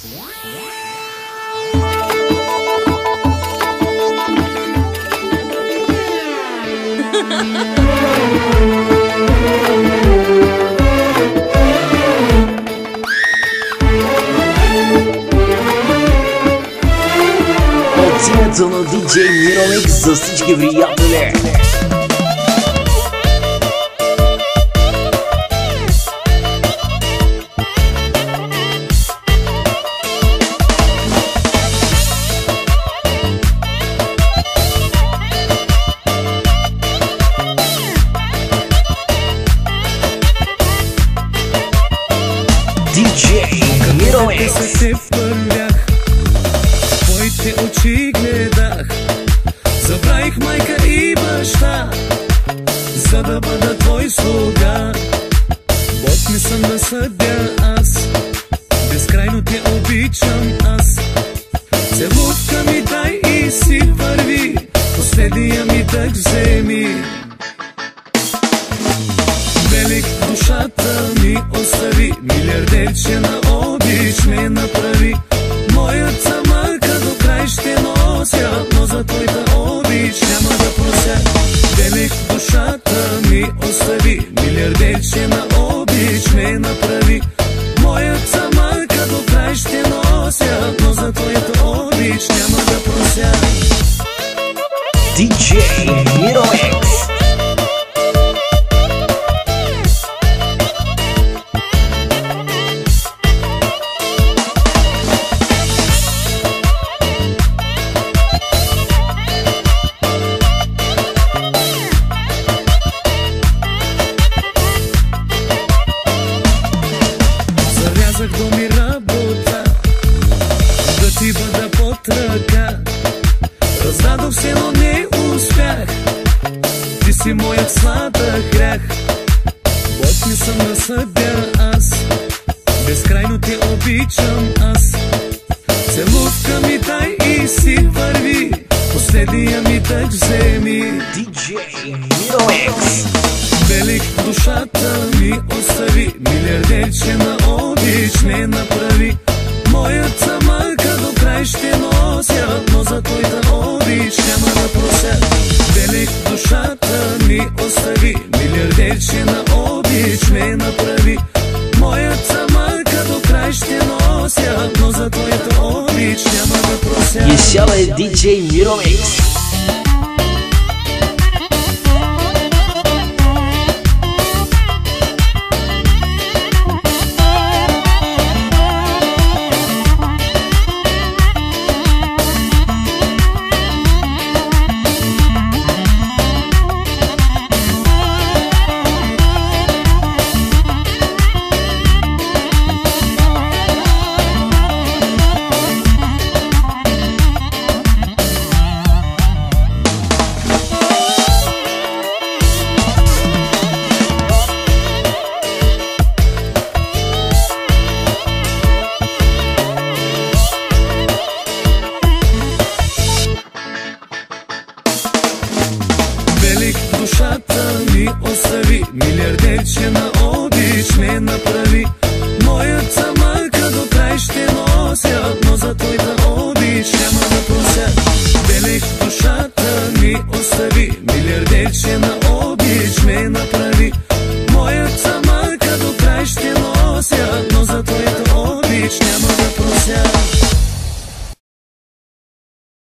От името на DJ Miromex за всички приятели. DJ Miromex. Твоите очи гледах, забравих майка и баща, за да бъда твой слуга. Бог не съм да съдя аз, безкрайно те обичам аз. Целувка ми дай и си върви, последния ми дъх вземи. Велик душата ми остави, милиардерче на обич ме направи. Моят самърка до край ще нося, но за твоята обич няма да прося. Велик душата ми остави, милиардерче на обич ме направи. Моят самърка до край ще нося, но за твоята обич няма да прося. DJ Miromex. До ми работа, да ти бъда под ръка. Раздадох се, но не успях. Ти си моят сладък грях. Бог не съм да съдя аз, безкрайно те обичам аз. Целувка ми дай и си върви, последния ми дъх вземи. DJ Miromex. Велик душата ми остави, милиардерче на обич ме направи. Моят самърка до край ще нося, но за твоята обич няма да прося. Велик душата ми остави, милиардерче на обич ме направи. Моят самърка до край ще нося, но за твоята обич няма да прося. Ешава е DJ Miromex.